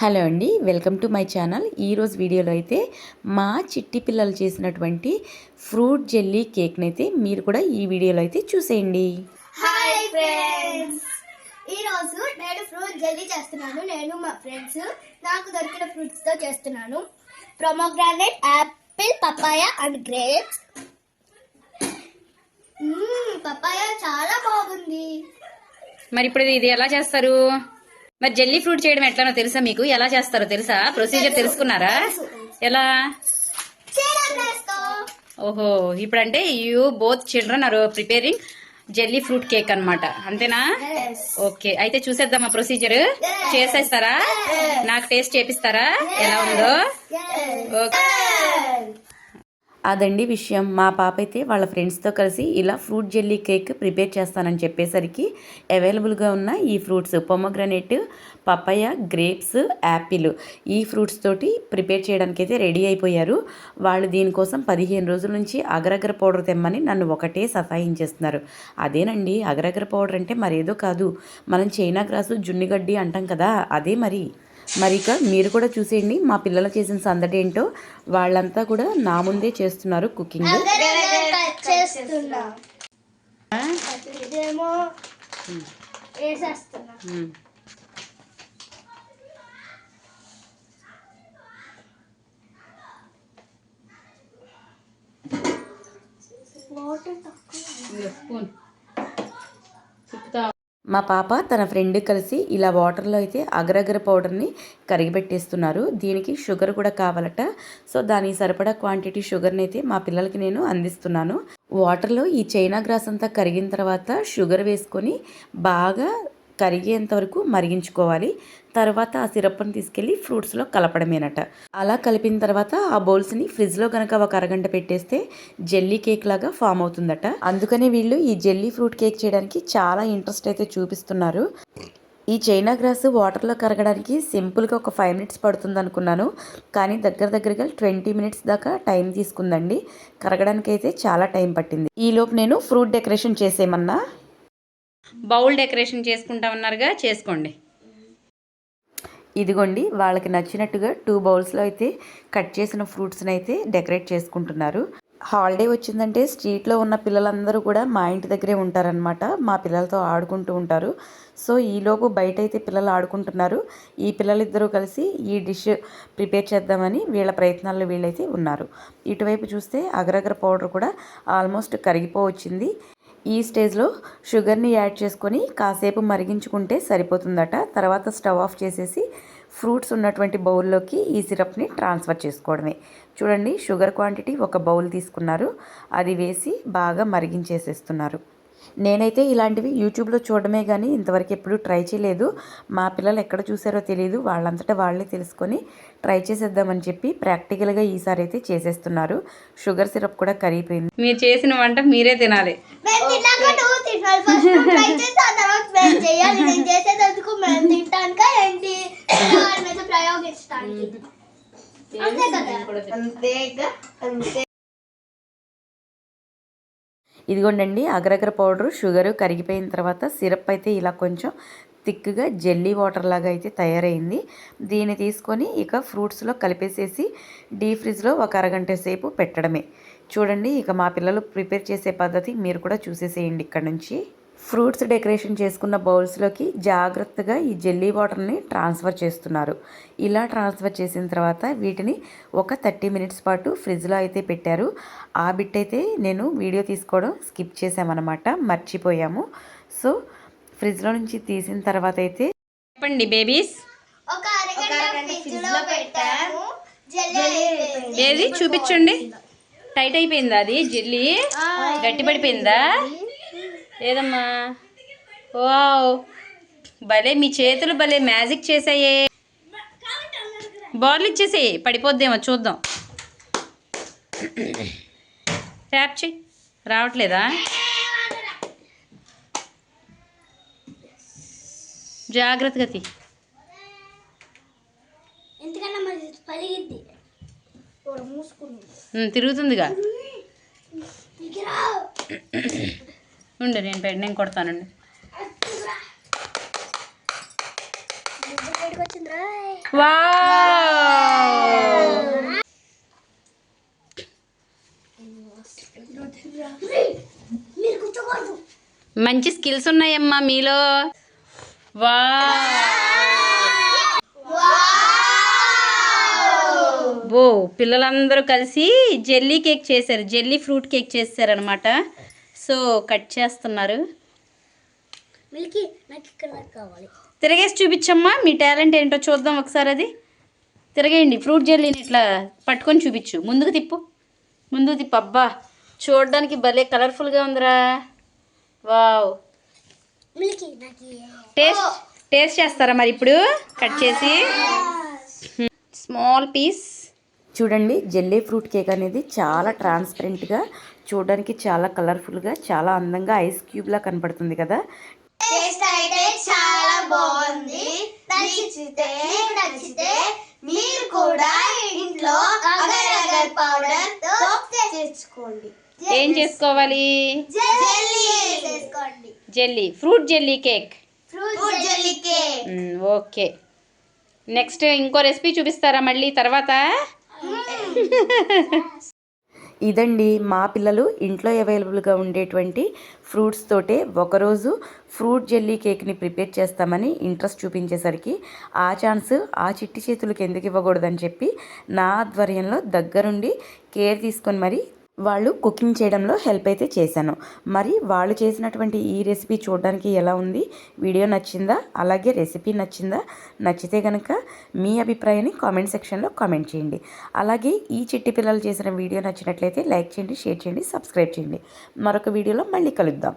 Hello అండి, welcome to my channel. ఈరోజు వీడియోలో అయితే మా చిట్టి పిల్లలు చేసినటువంటి ఫ్రూట్ జెల్లీ కేక్ని అయితే మీరు కూడా ఈ వీడియోలో అయితే చూసేయండి. హాయ్ ఫ్రెండ్స్, ఈరోజు నేను ఫ్రూట్ జెల్లీ చేస్తున్నాను. నేను మా ఫ్రెండ్స్ నాకు దొరికిన ఫ్రూట్స్తో చేస్తున్నాను. Pomegranate, apple, papaya and grapes. Papaya చాలా బాగుంది. మరి ఇప్పుడు ఇది ఎలా చేస్తారు? మరి జెల్లీ ఫ్రూట్ చేయడం ఎట్లానో తెలుసా మీకు? ఎలా చేస్తారో తెలుసా? ప్రొసీజర్ తెలుసుకున్నారా? ఎలా? ఓహో, ఇప్పుడంటే you both children are preparing jelly fruit cake అన్నమాట, అంతేనా? ఓకే, అయితే చూసేద్దామా ప్రొసీజర్? చేసేస్తారా? నాకు టేస్ట్ చేపిస్తారా ఎలా ఉందో? ఓకే, అదండి విషయం. మా పాప అయితే వాళ్ళ ఫ్రెండ్స్తో కలిసి ఇలా ఫ్రూట్ జెల్లీ కేక్ ప్రిపేర్ చేస్తానని చెప్పేసరికి అవైలబుల్గా ఉన్న ఈ fruits pomegranate, papaya, grapes, apple, ఈ ఫ్రూట్స్ తోటి ప్రిపేర్ చేయడానికి అయితే రెడీ అయిపోయారు. వాళ్ళు దీనికోసం 15 రోజుల నుంచి అగరగర పౌడర్ తెమ్మని నన్ను ఒకటే సతాయించేస్తున్నారు. అదేనండి, అగరగర పౌడర్ అంటే మరేదో కాదు, మనం చైనా గ్రాసు, జున్నిగడ్డి అంటాం కదా, అదే మరి. ఇక మీరు కూడా చూసేయండి మా పిల్లలు చేసిన సందడి ఏంటో. వాళ్ళంతా కూడా నా ముందే చేస్తున్నారు కుకింగ్. మా పాప తన ఫ్రెండ్ కలిసి ఇలా వాటర్లో అయితే అగరగర పౌడర్ని కరిగిపెట్టేస్తున్నారు. దీనికి షుగర్ కూడా కావాలట. సో దానికి సరిపడా క్వాంటిటీ షుగర్ని అయితే మా పిల్లలకి నేను అందిస్తున్నాను. వాటర్లో ఈ చైనా గ్రాస్ అంతా కరిగిన తర్వాత షుగర్ వేసుకొని బాగా కరిగేంత వరకు మరిగించుకోవాలి. తర్వాత ఆ సిరప్ని తీసుకెళ్ళి ఫ్రూట్స్లో కలపడమేనట. అలా కలిపిన తర్వాత ఆ బౌల్స్ని ఫ్రిడ్జ్లో కనుక ఒక అరగంట పెట్టేస్తే జెల్లీ కేక్ లాగా ఫామ్ అవుతుందట. అందుకని వీళ్ళు ఈ జెల్లీ ఫ్రూట్ కేక్ చేయడానికి చాలా ఇంట్రెస్ట్ అయితే చూపిస్తున్నారు. ఈ చైనా గ్రాస్ వాటర్లో కరగడానికి సింపుల్గా ఒక 5 మినిట్స్ పడుతుంది అనుకున్నాను, కానీ దగ్గరగా 20 మినిట్స్ దాకా టైం తీసుకుందండి. కరగడానికి అయితే చాలా టైం పట్టింది. ఈలోపు నేను ఫ్రూట్ డెకరేషన్ చేసేయమన్నా. బౌల్ డెకరేషన్ చేసుకుంటామన్నారుగా, చేసుకోండి. ఇదిగోండి, వాళ్ళకి నచ్చినట్టుగా 2 బౌల్స్లో అయితే కట్ చేసిన ఫ్రూట్స్ని అయితే డెకరేట్ చేసుకుంటున్నారు. హాలిడే వచ్చిందంటే స్ట్రీట్లో ఉన్న పిల్లలందరూ కూడా మా ఇంటి దగ్గరే ఉంటారనమాట. మా పిల్లలతో ఆడుకుంటూ ఉంటారు. సో ఈలోపు బయట అయితే పిల్లలు ఆడుకుంటున్నారు. ఈ పిల్లలిద్దరూ కలిసి ఈ డిష్ ప్రిపేర్ చేద్దామని వీళ్ళ ప్రయత్నాల్లో వీళ్ళైతే ఉన్నారు. ఇటువైపు చూస్తే అగరగర పౌడర్ కూడా ఆల్మోస్ట్ కరిగిపోవచ్చింది. ఈ స్టేజ్లో షుగర్ని యాడ్ చేసుకొని కాసేపు మరిగించుకుంటే సరిపోతుందట. తర్వాత స్టవ్ ఆఫ్ చేసేసి ఫ్రూట్స్ ఉన్నటువంటి బౌల్లోకి ఈ సిరప్ని ట్రాన్స్ఫర్ చేసుకోవడమే. చూడండి, షుగర్ క్వాంటిటీ ఒక బౌల్ తీసుకున్నారు, అది వేసి బాగా మరిగించేసేస్తున్నారు. నేనైతే ఇలాంటివి యూట్యూబ్లో చూడడమే కానీ ఇంతవరకు ఎప్పుడూ ట్రై చేయలేదు. మా పిల్లలు ఎక్కడ చూసారో తెలియదు, వాళ్ళంతటా వాళ్ళే తెలుసుకొని ట్రై చేసేద్దామని చెప్పి ప్రాక్టికల్గా ఈసారి అయితే చేసేస్తున్నారు. షుగర్ సిరప్ కూడా కరిగిపోయింది. మీరు చేసిన వంట మీరే తినాలి. ఇదిగోండి, అగరగర పౌడరు, షుగరు కరిగిపోయిన తర్వాత సిరప్ అయితే ఇలా కొంచెం థిక్గా జెల్లీ వాటర్ లాగా అయితే తయారైంది. దీన్ని తీసుకొని ఇక ఫ్రూట్స్లో కలిపేసేసి డీప్ ఫ్రిడ్జ్లో ఒక అరగంట సేపు పెట్టడమే. చూడండి, ఇక మా పిల్లలు ప్రిపేర్ చేసే పద్ధతి మీరు కూడా చూసేసేయండి. ఇక్కడ నుంచి ఫ్రూట్స్ డెకరేషన్ చేసుకున్న బౌల్స్లోకి జాగ్రత్తగా ఈ జెల్లీ వాటర్ని ట్రాన్స్ఫర్ చేస్తున్నారు. ఇలా ట్రాన్స్ఫర్ చేసిన తర్వాత వీటిని ఒక 30 మినిట్స్ పాటు ఫ్రిడ్జ్లో అయితే పెట్టారు. ఆ బిట్ అయితే నేను వీడియో తీసుకోవడం స్కిప్ చేసామన్నమాట, మర్చిపోయాము. సో ఫ్రిడ్జ్లో నుంచి తీసిన తర్వాత అయితే చెప్పండి బేబీస్, ఏది చూపించండి. టైట్ అయిపోయిందా? అది జెల్లీ గట్టిపడిపోయిందా? లేదమ్మా. వావ్, భలే మీ చేతులు భలే మ్యాజిక్ చేసాయే. బాల్ ఇచ్చేసేయి, పడిపోద్దేమో చూద్దాం. ట్యాప్ చేయి, రావట్లేదా? జాగ్రత్తగా తీ. తిరుగుతుందిగా. ఉండు, నేను కొడతానండి. వావ్! మంచి స్కిల్స్ ఉన్నాయమ్మా మీలో. ఓ పిల్లలందరూ కలిసి జెల్లీ కేక్ చేశారు, జెల్లీ ఫ్రూట్ కేక్ చేశారనమాట. సో కట్ చేస్తున్నారు. మిల్కీ నాకు ఇక్కడ కావాలి. తిరగేసి చూపించమ్మా మీ టాలెంట్ ఏంటో చూద్దాం ఒకసారి. అది తిరగేయండి, ఫ్రూట్ జెల్లీని ఇట్లా పట్టుకొని చూపించు. ముందుకు తిప్పు, ముందుకు తిప్పు. అబ్బా చూడడానికి భలే కలర్ఫుల్గా ఉందిరా. వావ్! మిల్కీ నాకు టేస్ట్ చేస్తారా మరి ఇప్పుడు కట్ చేసి? Small piece. చూడండి, జెల్లీ ఫ్రూట్ కేక్ అనేది చాలా ట్రాన్స్పరెంట్గా, చూడడానికి చాలా కలర్ఫుల్గా, చాలా అందంగా ఐస్ క్యూబ్లా కనపడుతుంది కదా. టేస్ట్ అయితే చాలా బాగుంది. నచ్చితే మీరు కూడా ఇంట్లో అగర్ అగర్ పౌడర్ తో చేసుకోండి. ఏం చేసుకోవాలి? చేసుకోండి. Jelly, fruit jelly cake. Fruit jelly cake. Okay, next ఇంకో రెసిపీ చూపిస్తారా మళ్ళీ తర్వాత? ఇదండి మా పిల్లలు ఇంట్లో అవైలబుల్గా ఉండేటువంటి ఫ్రూట్స్ తోటే ఒకరోజు ఫ్రూట్ జెల్లీ కేక్ని ప్రిపేర్ చేస్తామని ఇంట్రెస్ట్ చూపించేసరికి ఆ ఛాన్స్ ఆ చిట్టి చేతులకు ఎందుకు ఇవ్వకూడదని చెప్పి నా ఆధ్వర్యంలో దగ్గరుండి కేర్ తీసుకొని మరి వాళ్ళు కుకింగ్ చేయడంలో హెల్ప్ అయితే చేశాను. మరి వాళ్ళు చేసినటువంటి ఈ రెసిపీ చూడడానికి ఎలా ఉంది? వీడియో నచ్చిందా? అలాగే రెసిపీ నచ్చిందా? నచ్చితే కనుక మీ అభిప్రాయాన్ని కామెంట్ సెక్షన్లో కామెంట్ చేయండి. అలాగే ఈ చిట్టి పిల్లలు చేసిన వీడియో నచ్చినట్లయితే లైక్ చేయండి, షేర్ చేయండి, సబ్స్క్రైబ్ చేయండి. మరొక వీడియోలో మళ్ళీ కలుద్దాం.